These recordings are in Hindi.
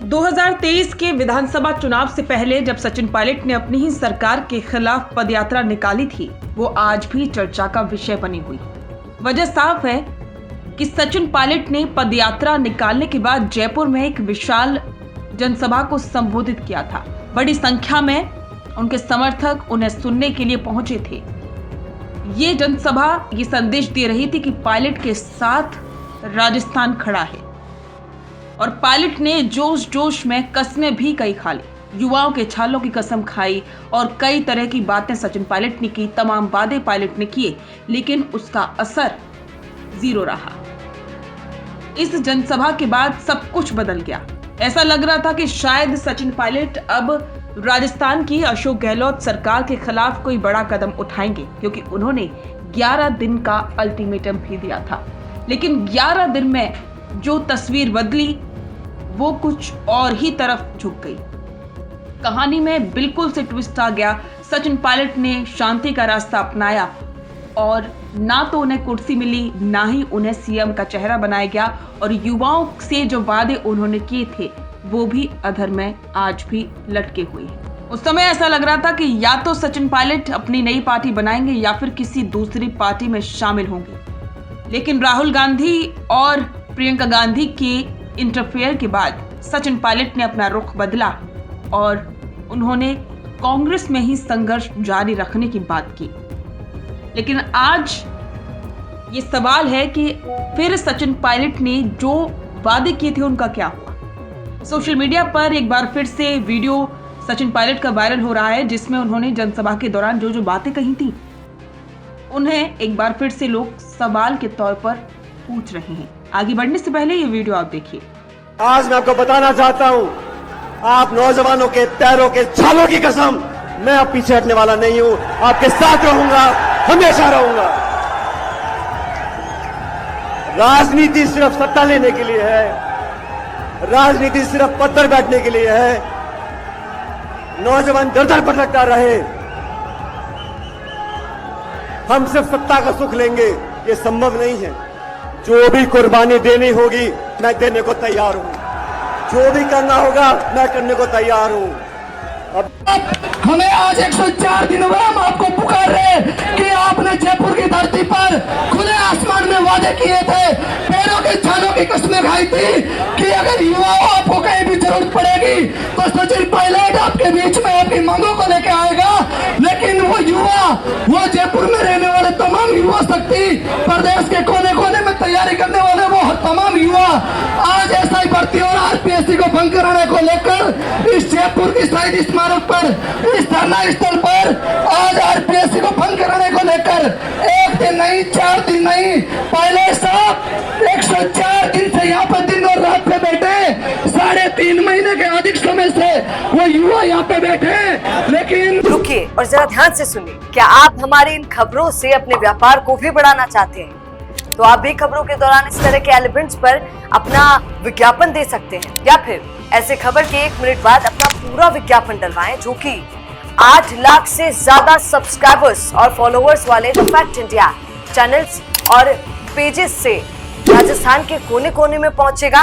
2023 के विधानसभा चुनाव से पहले जब सचिन पायलट ने अपनी ही सरकार के खिलाफ पदयात्रा निकाली थी, वो आज भी चर्चा का विषय बनी हुई। वजह साफ है कि सचिन पायलट ने पदयात्रा निकालने के बाद जयपुर में एक विशाल जनसभा को संबोधित किया था। बड़ी संख्या में उनके समर्थक उन्हें सुनने के लिए पहुंचे थे। ये जनसभा ये संदेश दे रही थी कि पायलट के साथ राजस्थान खड़ा है और पायलट ने जोश जोश में कस्में भी कई खा ली, युवाओं के छालों की कसम खाई और कई तरह की बातें सचिन पायलट ने की। तमाम वादे पायलट ने किए, लेकिन उसका असर जीरो रहा। इस जनसभा के बाद सब कुछ बदल गया। ऐसा लग रहा था कि शायद सचिन पायलट अब राजस्थान की अशोक गहलोत सरकार के खिलाफ कोई बड़ा कदम उठाएंगे, क्योंकि उन्होंने 11 दिन का अल्टीमेटम भी दिया था। लेकिन 11 दिन में जो तस्वीर बदली वो कुछ और ही तरफ झुक गई। कहानी में बिल्कुल से ट्विस्ट आ गया। सचिन पायलट ने शांति का रास्ता अपनाया और ना तो उन्हें कुर्सी मिली, ना ही उन्हें सीएम का चेहरा बनाया गया और युवाओं से जो वादे उन्होंने किए थे वो भी अधर में आज भी लटके हुए हैं। उस समय ऐसा लग रहा था कि या तो सचिन पायलट अपनी नई पार्टी बनाएंगे या फिर किसी दूसरी पार्टी में शामिल होंगे। लेकिन राहुल गांधी और प्रियंका गांधी के इंटरफेयर के बाद सचिन पायलट ने अपना रुख बदला और उन्होंने कांग्रेस में ही संघर्ष जारी रखने की बात की। लेकिन आज ये सवाल है कि फिर सचिन पायलट ने जो वादे किए थे उनका क्या हुआ। सोशल मीडिया पर एक बार फिर से वीडियो सचिन पायलट का वायरल हो रहा है, जिसमें उन्होंने जनसभा के दौरान जो बातें कही थी उन्हें एक बार फिर से लोग सवाल के तौर पर पूछ रहे हैं। आगे बढ़ने से पहले ये वीडियो आप देखिए। आज मैं आपको बताना चाहता हूं, आप नौजवानों के पैरों के छालों की कसम, मैं अब पीछे हटने वाला नहीं हूं। आपके साथ रहूंगा, हमेशा रहूंगा। राजनीति सिर्फ सत्ता लेने के लिए है, राजनीति सिर्फ पद पर बैठने के लिए है। नौजवान दर दर भटकता रहे, हम सिर्फ सत्ता का सुख लेंगे, ये संभव नहीं है। जो भी कुर्बानी देनी होगी मैं देने को तैयार हूं, जो भी करना होगा मैं करने को तैयार हूं। अब हमें आज 104 दिन हुए हम आपको पुकार रहे हैं कि आपने जयपुर की धरती पर खुले आसमान में वादे किए थे, पैरों के छालों की कस्में खाई थी कि अगर युवाओं आपको कहीं भी जरूरत पड़ेगी तो सचिन पायलट आपके बीच में आपकी मांगों को लेकर आएगा। लेकिन वो युवा, वो जयपुर में रहने वाले तमाम युवा शक्ति, प्रदेश के कोने कोने में तैयारी करने वाले वो तमाम युवा आज एसआई भर्ती और आरपीएससी को भंग कराने को लेकर इस जयपुर की शहीद स्मारक पर, इस धरना स्थल पर आज आरपीएससी को भंग कराने को लेकर 1 दिन नहीं, 4 दिन नहीं, पायलट साहब 104 दिन से यहाँ पर दिन और रात पे बैठे, 3.5 महीने के अधिक समय से वो युवा यहाँ पे बैठे। लेकिन रुकिए और जरा ध्यान से सुनिए। क्या आप हमारी इन खबरों से अपने व्यापार को भी बढ़ाना चाहते हैं? तो आप भी खबरों के दौरान इस तरह के एलिमेंट्स पर अपना विज्ञापन दे सकते हैं, या फिर ऐसे खबर के 1 मिनट बाद अपना पूरा विज्ञापन डलवाएं, जो कि 8 लाख से ज्यादा सब्सक्राइबर्स और फॉलोअर्स वाले द फैक्ट इंडिया चैनल्स और पेजेस से राजस्थान के कोने कोने में पहुंचेगा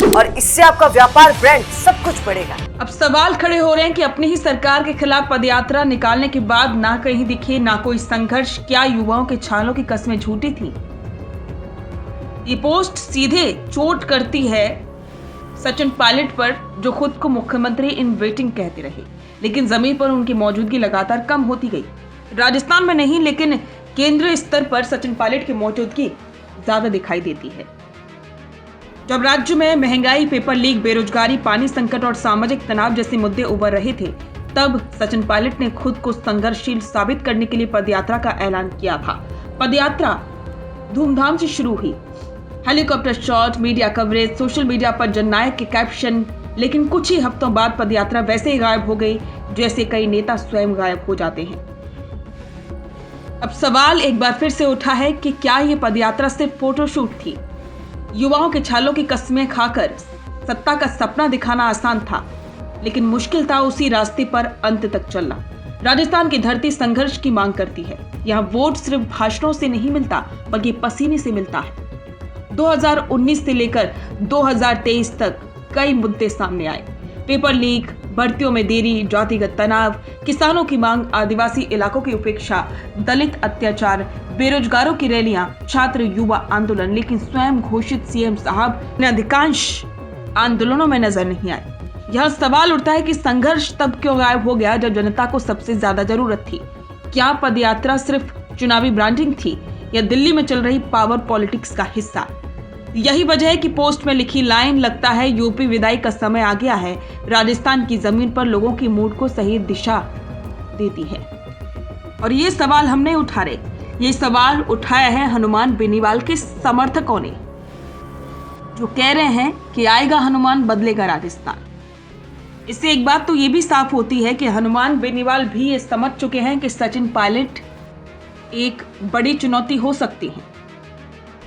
और इससे आपका व्यापार, ब्रांड सब कुछ बढ़ेगा। अब सवाल खड़े हो रहे हैं कि अपनी ही सरकार के खिलाफ पदयात्रा निकालने के बाद ना कहीं दिखे ना कोई संघर्ष, क्या युवाओं के छालों की कस्में झूठी थी? ये पोस्ट सीधे चोट करती है सचिन पायलट पर, जो खुद को मुख्यमंत्री इन वेटिंग कहते रहे, लेकिन जमीन पर उनकी मौजूदगी लगातार कम होती गई। राजस्थान में नहीं, लेकिन केंद्रीय स्तर पर सचिन पायलट की मौजूदगी ज्यादा दिखाई देती है। जब राज्य में महंगाई, पेपर लीक, बेरोजगारी, पानी संकट और सामाजिक तनाव जैसे मुद्दे उभर रहे थे, तब सचिन पायलट ने खुद को संघर्षशील साबित करने के लिए पदयात्रा का ऐलान किया था। पदयात्रा धूमधाम से शुरू हुई, helicopter shot, media coverage, social media पर जननायक के कैप्शन, लेकिन कुछ ही हफ्तों बाद पदयात्रा वैसे ही गायब हो गई जैसे कई नेता स्वयं गायब हो जाते हैं। अब सवाल एक बार फिर से उठा है कि क्या ये पदयात्रा सिर्फ फोटोशूट थी? युवाओं के छालों की कस्में खाकर सत्ता का सपना दिखाना आसान था, लेकिन मुश्किल था उसी रास्ते पर अंत तक चलना। राजस्थान की धरती संघर्ष की मांग करती है। यहाँ वोट सिर्फ भाषणों से नहीं मिलता, बल्कि पसीने से मिलता है। 2019 से लेकर 2023 तक कई मुद्दे सामने आए। पेपर लीक, भर्तियों में देरी, जातिगत तनाव, किसानों की मांग, आदिवासी इलाकों की उपेक्षा, दलित अत्याचार, बेरोजगारों की रैलियां, छात्र युवा आंदोलन। लेकिन स्वयं घोषित सीएम साहब ने अधिकांश आंदोलनों में नजर नहीं आए। यह सवाल उठता है कि संघर्ष तब क्यों गायब हो गया जब जनता को सबसे ज्यादा जरूरत थी। क्या पदयात्रा सिर्फ चुनावी ब्रांडिंग थी या दिल्ली में चल रही पावर पॉलिटिक्स का हिस्सा? यही वजह है कि पोस्ट में लिखी लाइन, लगता है यूपी विदाई का समय आ गया है, राजस्थान की जमीन पर लोगों की मूड को सही दिशा देती है। और ये सवाल हम नहीं उठा रहे, ये सवाल उठाया है हनुमान बेनीवाल के समर्थकों ने, जो कह रहे हैं कि आएगा हनुमान, बदलेगा राजस्थान। इससे एक बात तो ये भी साफ होती है कि हनुमान बेनीवाल भी ये समझ चुके हैं कि सचिन पायलट एक बड़ी चुनौती हो सकती है।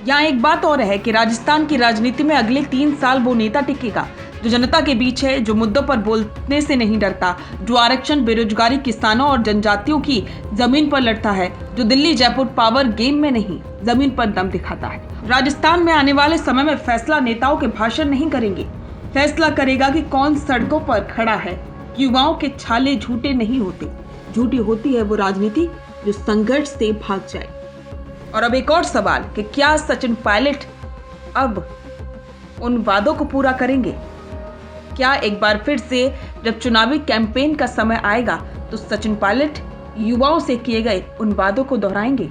यहाँ एक बात और है कि राजस्थान की राजनीति में अगले 3 साल वो नेता टिकेगा जो जनता के बीच है, जो मुद्दों पर बोलने से नहीं डरता, जो आरक्षण, बेरोजगारी, किसानों और जनजातियों की जमीन पर लड़ता है, जो दिल्ली जयपुर पावर गेम में नहीं जमीन पर दम दिखाता है। राजस्थान में आने वाले समय में फैसला नेताओं के भाषण नहीं करेंगे, फैसला करेगा कि कौन सड़कों पर खड़ा है। युवाओं के छाले झूठे नहीं होते, झूठी होती है वो राजनीति जो संघर्ष से भाग जाए। और अब एक और सवाल कि क्या सचिन पायलट अब उन वादों को पूरा करेंगे? क्या एक बार फिर से जब चुनावी कैंपेन का समय आएगा तो सचिन पायलट युवाओं से किए गए उन वादों को दोहराएंगे?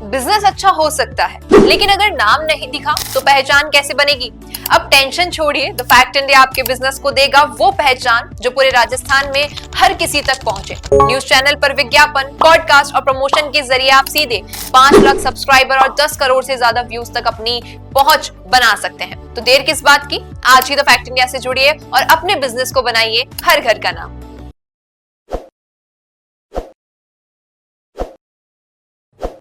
बिजनेस अच्छा हो सकता है, लेकिन अगर नाम नहीं दिखा तो पहचान कैसे बनेगी? अब टेंशन छोड़िए, द फैक्ट इंडिया आपके बिजनेस को देगा वो पहचान जो पूरे राजस्थान में हर किसी तक पहुंचे। न्यूज चैनल पर विज्ञापन, पॉडकास्ट और प्रमोशन के जरिए आप सीधे 5 लाख सब्सक्राइबर और 10 करोड़ से ज्यादा व्यूज तक अपनी पहुंच बना सकते हैं। तो देर किस बात की, आज ही द फैक्ट इंडिया से जुड़िए और अपने बिजनेस को बनाइए हर घर का नाम।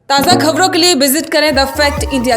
ताज़ा खबरों के लिए विजिट करें द फैक्ट इंडिया